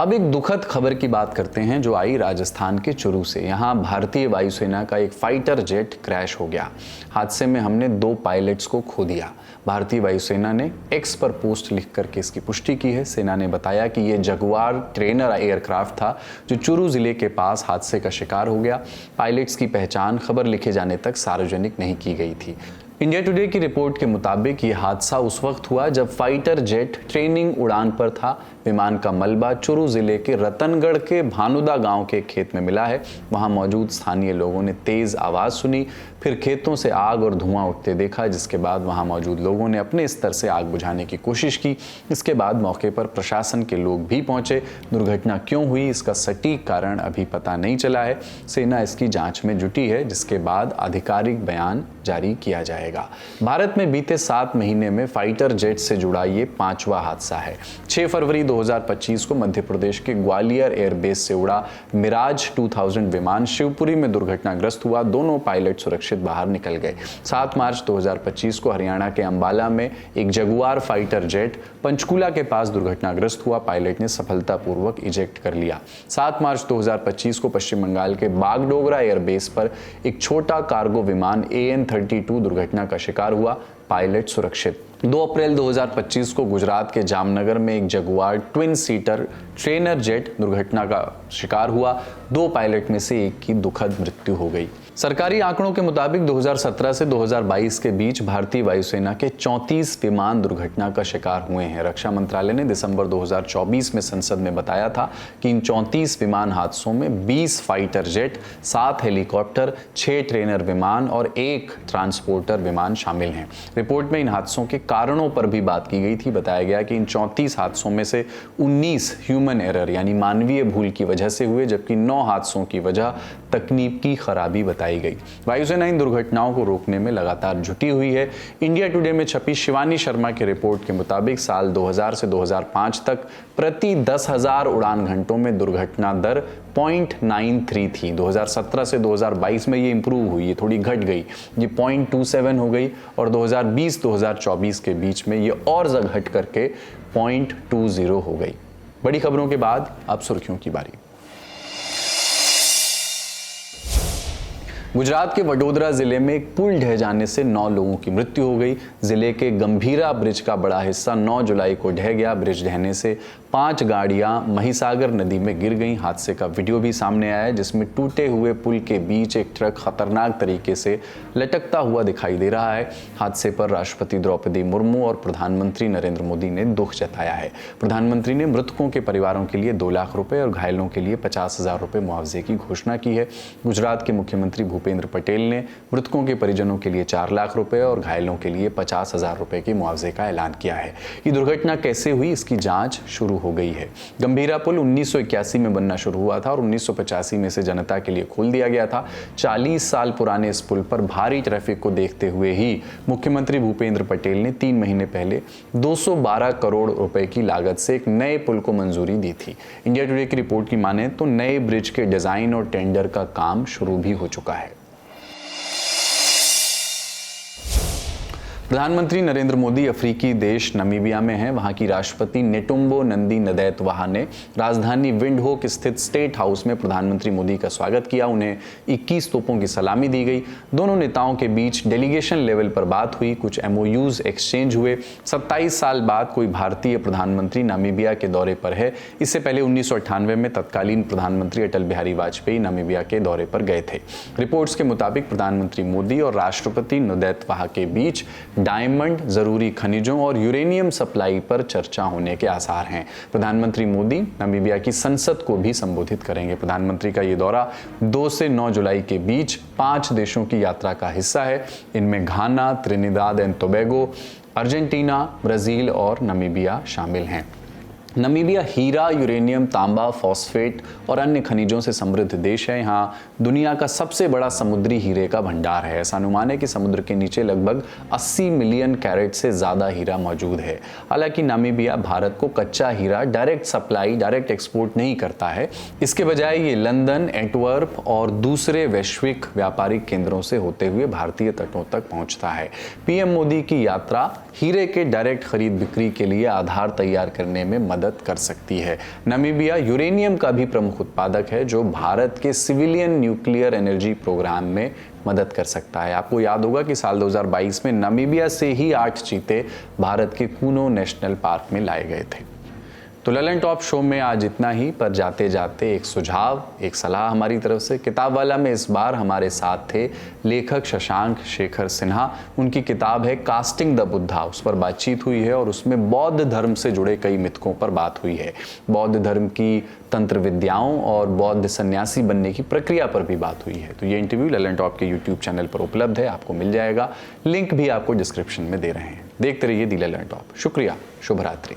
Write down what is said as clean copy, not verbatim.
अब एक दुखद खबर की बात करते हैं जो आई राजस्थान के चुरू से। यहाँ भारतीय वायुसेना का एक फाइटर जेट क्रैश हो गया। हादसे में हमने 2 पायलट्स को खो दिया। भारतीय वायुसेना ने एक्स पर पोस्ट लिख करके इसकी पुष्टि की है। सेना ने बताया कि ये जगुआर ट्रेनर एयरक्राफ्ट था जो चुरू जिले के पास हादसे का शिकार हो गया। पायलट्स की पहचान खबर लिखे जाने तक सार्वजनिक नहीं की गई थी। इंडिया टुडे की रिपोर्ट के मुताबिक ये हादसा उस वक्त हुआ जब फाइटर जेट ट्रेनिंग उड़ान पर था। विमान का मलबा चुरू जिले के रतनगढ़ के भानुदा गांव के खेत में मिला है। वहां मौजूद स्थानीय लोगों ने तेज आवाज सुनी, फिर खेतों से आग और धुआं उठते देखा, जिसके बाद वहां मौजूद लोगों ने अपने स्तर से आग बुझाने की कोशिश की। इसके बाद मौके पर प्रशासन के लोग भी पहुंचे। दुर्घटना क्यों हुई इसका सटीक कारण अभी पता नहीं चला है। सेना इसकी जांच में जुटी है, जिसके बाद आधिकारिक बयान जारी किया जाएगा। भारत में बीते 7 महीने में फाइटर जेट से जुड़ा ये 5वां हादसा है। 6 फरवरी 2025 को मध्य प्रदेश के ग्वालियर एयरबेस से उड़ा मिराज 2000 विमान शिवपुरी में दुर्घटनाग्रस्त हुआ। दोनों पायलट सुरक्षित बाहर निकल गए। 7 मार्च 2025 को हरियाणा के अंबाला में एक जगुआर फाइटर जेट पंचकूला के पास दुर्घटनाग्रस्त हुआ। पायलट ने सफलतापूर्वक इजेक्ट कर लिया। 7 मार्च 2025 को पश्चिम बंगाल के बागडोगरा एयरबेस पर एक छोटा कार्गो विमान AN-32 दुर्घटना का शिकार हुआ। पायलट सुरक्षित। 2 अप्रैल 2025 को गुजरात के जामनगर में एक Jaguar twin seater trainer jet दुर्घटना का शिकार हुआ। 2 पायलट में से एक की दुखद मृत्यु हो गई। सरकारी आंकड़ों के मुताबिक 2017 से 2022 के बीच भारतीय वायुसेना के 34 विमान दुर्घटना का शिकार हुए हैं। रक्षा मंत्रालय ने दिसंबर 2024 में संसद में बताया था कि इन 34 विमान हादसों में 20 फाइटर जेट, 7 हेलीकॉप्टर, 6 ट्रेनर विमान और 1 ट्रांसपोर्टर विमान शामिल हैं। रिपोर्ट में इन हादसों के कारणों पर भी बात की गई थी। बताया गया कि इन 34 हादसों में से 19 ह्यूमन एरर यानी मानवीय भूल की वजह से हुए, जबकि 9 हादसों की वजह तकनीकी खराबी बताई गई। वायुसेना इन दुर्घटनाओं को रोकने में लगातार जुटी हुई है। इंडिया टुडे में छपी शिवानी शर्मा की रिपोर्ट के मुताबिक साल 2000 से 2005 तक प्रति 10,000 उड़ान घंटों में दुर्घटना दर 0.93 थी। 2017 से 2022 में ये इंप्रूव हुई, ये थोड़ी घट गई, ये 0.27 हो गई और 2020-2024 के बीच में ये और घट करके 0.20 हो गई। बड़ी खबरों के बाद अब सुर्खियों की बारी। गुजरात के वडोदरा जिले में एक पुल ढह जाने से 9 लोगों की मृत्यु हो गई। जिले के गंभीरा ब्रिज का बड़ा हिस्सा 9 जुलाई को ढह गया। ब्रिज ढहने से 5 गाड़ियां महिसागर नदी में गिर गईं। हादसे का वीडियो भी सामने आया है, जिसमें टूटे हुए पुल के बीच एक ट्रक खतरनाक तरीके से लटकता हुआ दिखाई दे रहा है। हादसे पर राष्ट्रपति द्रौपदी मुर्मू और प्रधानमंत्री नरेंद्र मोदी ने दुख जताया है। प्रधानमंत्री ने मृतकों के परिवारों के लिए 2 लाख रुपए और घायलों के लिए 50,000 रुपए मुआवजे की घोषणा की है। गुजरात के मुख्यमंत्री भूपेंद्र पटेल ने मृतकों के परिजनों के लिए 4 लाख रुपए और घायलों के लिए 50,000 रुपए के मुआवजे का ऐलान किया है। ये दुर्घटना कैसे हुई इसकी जांच शुरू हो गई है। गंभीरा पुल 1981 में बनना शुरू हुआ था और 1985 में से जनता के लिए खोल दिया गया था। 40 साल पुराने इस पुल पर भारी ट्रैफिक को देखते हुए ही मुख्यमंत्री भूपेंद्र पटेल ने 3 महीने पहले 212 करोड़ रुपए की लागत से एक नए पुल को मंजूरी दी थी। इंडिया टुडे की रिपोर्ट की माने तो नए ब्रिज के डिजाइन और टेंडर का काम शुरू भी हो चुका है। प्रधानमंत्री नरेंद्र मोदी अफ्रीकी देश नमीबिया में हैं। वहां की राष्ट्रपति नेटुम्बो नंदी नदैतवाहा ने राजधानी विंडहोक स्थित स्टेट हाउस में प्रधानमंत्री मोदी का स्वागत किया। उन्हें 21 तोपों की सलामी दी गई। दोनों नेताओं के बीच डेलीगेशन लेवल पर बात हुई, कुछ MOUs एक्सचेंज हुए। 27 साल बाद कोई भारतीय प्रधानमंत्री नामीबिया के दौरे पर है। इससे पहले 1998 में तत्कालीन प्रधानमंत्री अटल बिहारी वाजपेयी नामीबिया के दौरे पर गए थे। रिपोर्ट्स के मुताबिक प्रधानमंत्री मोदी और राष्ट्रपति नदैतवाहा के बीच डायमंड, जरूरी खनिजों और यूरेनियम सप्लाई पर चर्चा होने के आसार हैं। प्रधानमंत्री मोदी नामीबिया की संसद को भी संबोधित करेंगे। प्रधानमंत्री का ये दौरा 2 से 9 जुलाई के बीच 5 देशों की यात्रा का हिस्सा है। इनमें Ghana, Trinidad and Tobago, Argentina, Brazil और नामीबिया शामिल हैं। नामीबिया हीरा, यूरेनियम, तांबा, फॉस्फेट और अन्य खनिजों से समृद्ध देश है। यहाँ दुनिया का सबसे बड़ा समुद्री हीरे का भंडार है। ऐसा अनुमान है कि समुद्र के नीचे लगभग 80 मिलियन कैरेट से ज़्यादा हीरा मौजूद है। हालांकि नामीबिया भारत को कच्चा हीरा डायरेक्ट सप्लाई, डायरेक्ट एक्सपोर्ट नहीं करता है। इसके बजाय ये लंदन, एंटवर्प और दूसरे वैश्विक व्यापारिक केंद्रों से होते हुए भारतीय तटों तक पहुँचता है। PM मोदी की यात्रा हीरे के डायरेक्ट खरीद बिक्री के लिए आधार तैयार करने में मदद मदद कर सकती है। नामीबिया यूरेनियम का भी प्रमुख उत्पादक है जो भारत के सिविलियन न्यूक्लियर एनर्जी प्रोग्राम में मदद कर सकता है। आपको याद होगा कि साल 2022 में नामीबिया से ही 8 चीते भारत के कूनो नेशनल पार्क में लाए गए थे। तो ललन टॉप शो में आज इतना ही, पर जाते जाते एक सुझाव, एक सलाह हमारी तरफ से। किताब वाला में इस बार हमारे साथ थे लेखक शशांक शेखर सिन्हा। उनकी किताब है कास्टिंग द बुद्धा, उस पर बातचीत हुई है और उसमें बौद्ध धर्म से जुड़े कई मिथकों पर बात हुई है। बौद्ध धर्म की तंत्र विद्याओं और बौद्ध सन्यासी बनने की प्रक्रिया पर भी बात हुई है। तो ये इंटरव्यू ललन टॉप के यूट्यूब चैनल पर उपलब्ध है, आपको मिल जाएगा। लिंक भी आपको डिस्क्रिप्शन में दे रहे हैं। देखते रहिए दी ललन टॉप। शुक्रिया, शुभ रात्रि।